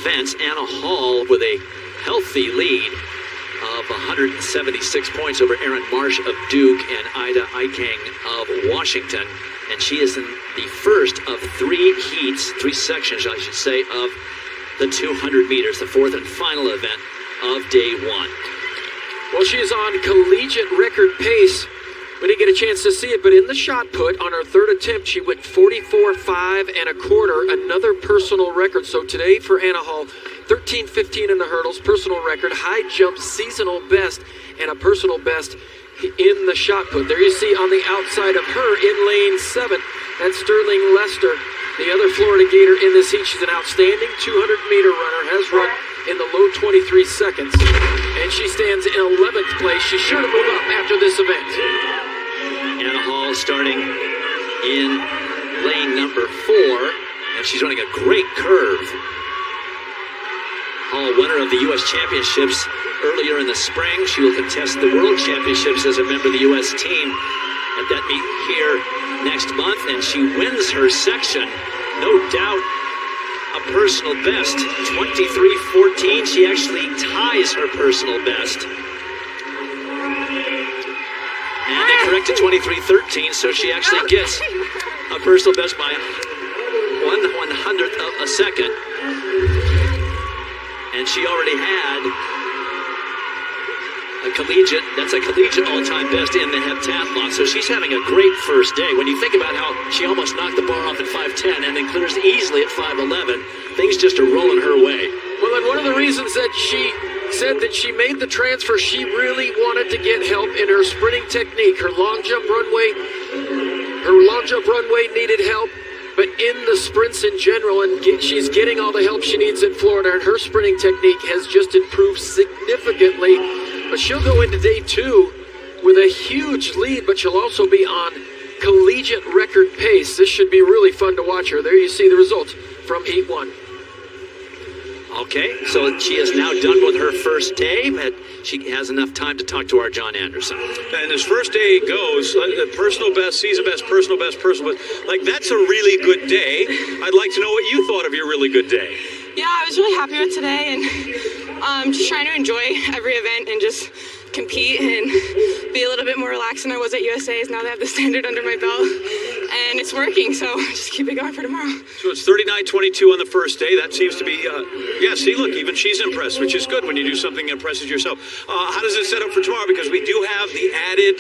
events. Anna Hall with a healthy lead of 176 points over Erin Marsh of Duke and Ida Ikang of Washington. And she is in the first of three sections, I should say, of the 200 meters, the fourth and final event of day one. Well, she is on collegiate record pace. We didn't get a chance to see it, but in the shot put on her third attempt, she went 44.5 1/4, another personal record. So today for Anna Hall, 13:15 in the hurdles, personal record, high jump, seasonal best, and a personal best in the shot put. There you see on the outside of her in lane 7, that's Sterling Lester, the other Florida Gator in this heat. She's an outstanding 200-meter runner, has run in the low 23 seconds, and she stands in 11th place. She's sure to move up after this event. Anna Hall starting in lane number 4, and she's running a great curve. Hall, winner of the U.S. Championships earlier in the spring. She will contest the World Championships as a member of the U.S. team at that meet here next month, and she wins her section. No doubt a personal best, 23:14. She actually ties her personal best. And they corrected 23:13, so she actually gets a personal best by 1/100th of a second. And she already had a collegiate all-time best in the heptathlon. So she's having a great first day. When you think about how she almost knocked the bar off at 5:10 and then clears easily at 5:11, things just are rolling her way. Well, and one of the reasons that she said that she made the transfer, she really wanted to get help in her sprinting technique. Her long jump runway needed help, but in the sprints in general, and she's getting all the help she needs in Florida, and her sprinting technique has just improved significantly. But she'll go into day 2 with a huge lead, but she'll also be on collegiate record pace. This should be really fun to watch her. There you see the results from heat 1. Okay, so she is now done with her first day, but she has enough time to talk to our John Anderson. And as first day goes, personal best, season best, personal best, like that's a really good day. I'd like to know what you thought of your really good day. Yeah, I was really happy with today, and just trying to enjoy every event and just compete and be a little bit more relaxed than I was at USA's. Now they have the standard under my belt, and it's working, so just keep it going for tomorrow. So it's 39:22 on the first day. That seems to be, yeah, see, look, even she's impressed, which is good when you do something that impresses yourself. How does it set up for tomorrow? Because we do have the added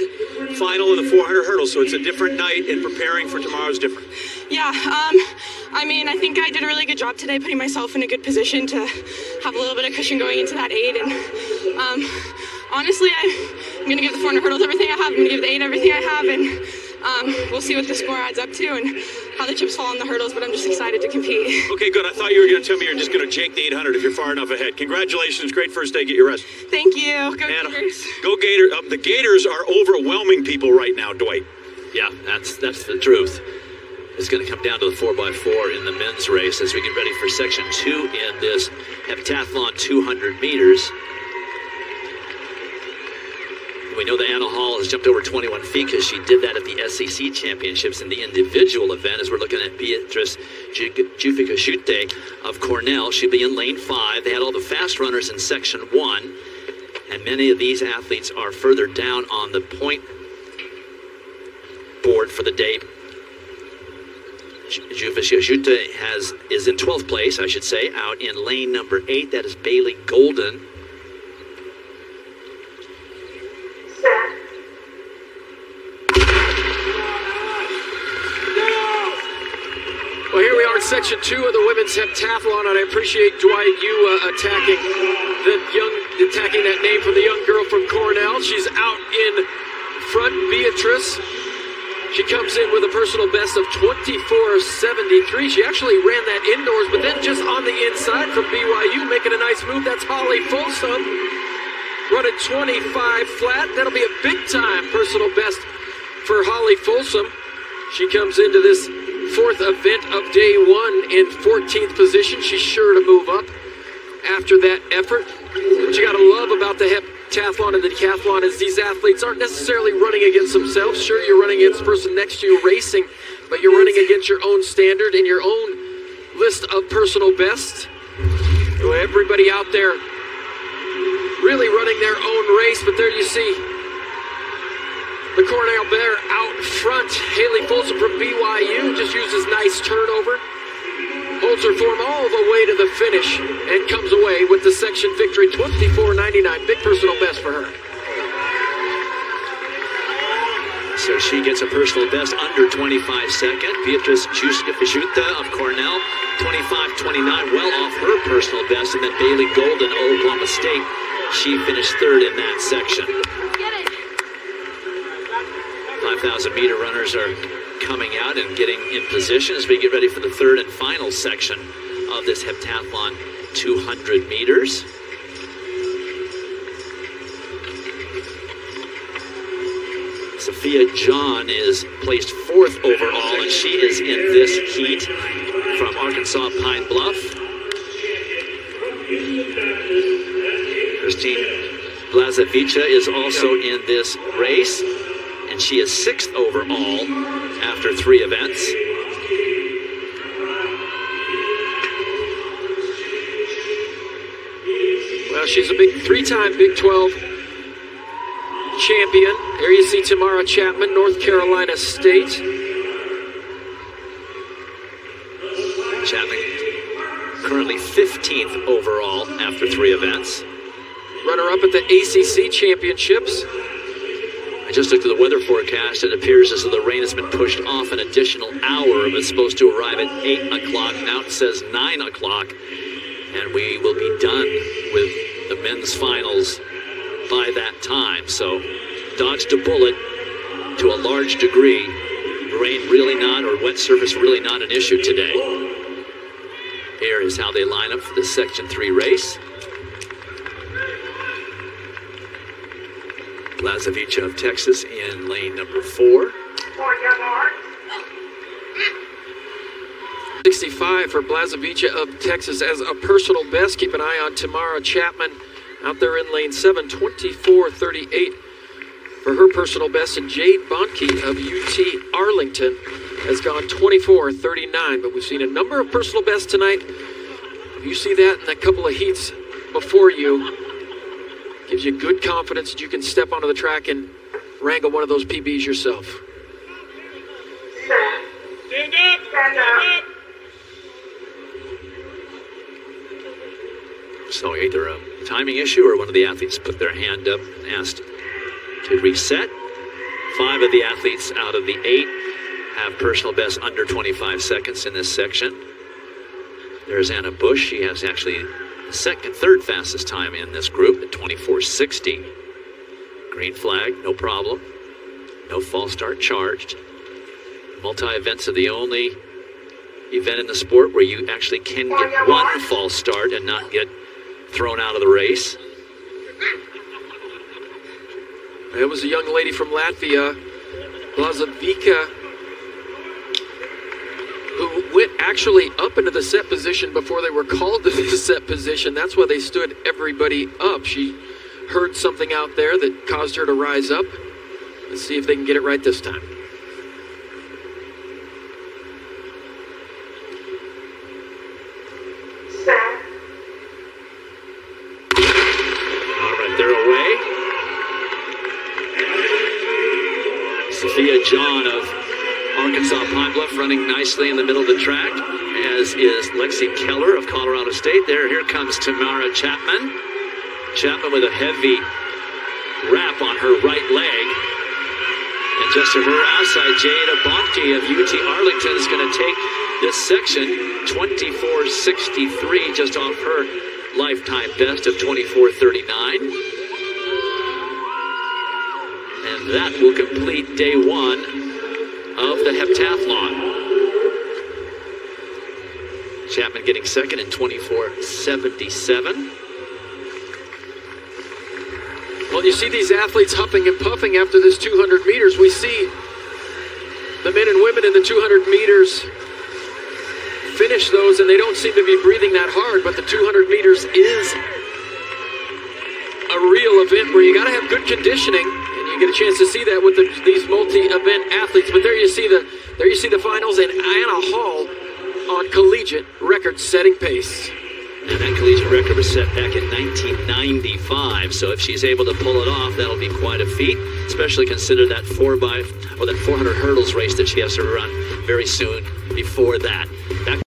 final of the 400 hurdles, so it's a different night, and preparing for tomorrow is different. Yeah, I mean, I think I did a really good job today putting myself in a good position to have a little bit of cushion going into that 8, and honestly, I'm going to give the 400 hurdles everything I have. I'm going to give the 8 everything I have, and we'll see what the score adds up to and how the chips fall on the hurdles, but I'm just excited to compete. Okay, good. I thought you were going to tell me you're just going to jake the 800 if you're far enough ahead. Congratulations. Great first day. Get your rest. Thank you. Go Gators. Go Gators. The Gators are overwhelming people right now, Dwight. Yeah, that's the truth. It's going to come down to the 4x4 in the men's race as we get ready for section 2 in this heptathlon 200 meters. We know that Anna Hall has jumped over 21 feet because she did that at the SEC Championships in the individual event. As we're looking at Beatrice Jufikashute of Cornell, she'll be in lane 5. They had all the fast runners in section 1, and many of these athletes are further down on the point board for the day. Jufikashute is in 12th place, I should say, out in lane number 8. That is Bailey Golden. Well, here we are in section 2 of the women's heptathlon, and I appreciate, Dwight, you attacking that name from the young girl from Cornell. She's out in front, Beatrice. She comes in with a personal best of 24:73. She actually ran that indoors, but then just on the inside from BYU, making a nice move. That's Holly Folsom, running 25 flat. That'll be a big-time personal best for Holly Folsom. She comes into this 4th event of day 1 in 14th position. She's sure to move up after that effort. What you got to love about the heptathlon and the decathlon is these athletes aren't necessarily running against themselves. Sure, you're running against the person next to you racing, but you're running against your own standard and your own list of personal bests. Everybody out there really running their own race, but there you see the Cornell Bear out front. Haley Folsom from BYU just uses nice turnover, holds her form all the way to the finish, and comes away with the section victory, 24.99. Big personal best for her. So she gets a personal best under 25 second. Beatrice Fischuta of Cornell, 25.29, well off her personal best. And then Bailey Golden of Oklahoma State, she finished third in that section. 5,000 meter runners are coming out and getting in position as we get ready for the third and final section of this heptathlon 200 meters. Sophia John is placed fourth overall, and she is in this heat from Arkansas Pine Bluff. Christine Blazevica is also in this race, and she is sixth overall after 3 events. Well, she's a big 3-time Big 12 champion. There you see Tamara Chapman, North Carolina State. Chapman currently 15th overall after 3 events. Runner-up at the ACC Championships. I just looked at the weather forecast. It appears as though the rain has been pushed off an additional hour. It was supposed to arrive at 8 o'clock. Now it says 9 o'clock. And we will be done with the men's finals by that time. So dodged a bullet to a large degree. Rain really not, or wet surface really not an issue today. Here is how they line up for the Section 3 race. Blazevica of Texas in lane number 4. 65 for Blazevica of Texas as a personal best. Keep an eye on Tamara Chapman out there in lane 7, 24.38 for her personal best. And Jade Bonke of UT Arlington has gone 24.39. But we've seen a number of personal bests tonight. You see that in a couple of heats before you. Gives you good confidence that you can step onto the track and wrangle one of those PBs yourself. Stand up! Stand up! So either a timing issue or one of the athletes put their hand up and asked to reset. 5 of the athletes out of the 8 have personal best under 25 seconds in this section. There's Anna Bush. She has actually the third fastest time in this group at 24.60. Green flag, no problem. No false start charged. Multi-events are the only event in the sport where you actually can get one false start and not get thrown out of the race. It was a young lady from Latvia, Blazevica, who went actually up into the set position before they were called to the set position. That's why they stood everybody up. She heard something out there that caused her to rise up. Let's see if they can get it right this time. All right, they're away. Sophia John of Arkansas Pine Bluff running nicely in the middle of the track, as is Lexi Keller of Colorado State. Here comes Tamara Chapman. Chapman with a heavy wrap on her right leg. And just to her outside, Jada Bonke of UT Arlington is going to take this section 24.63, just off her lifetime best of 24.39. And that will complete day 1 of the heptathlon. Chapman getting second in 24.77. Well, you see these athletes huffing and puffing after this 200 meters. We see the men and women in the 200 meters finish those, and they don't seem to be breathing that hard, but the 200 meters is a real event where you got to have good conditioning. You get a chance to see that with these multi-event athletes. But there you see the finals, and Anna Hall on collegiate record-setting pace. And that collegiate record was set back in 1995. So if she's able to pull it off, that'll be quite a feat, especially consider that 400 hurdles race that she has to run very soon before that.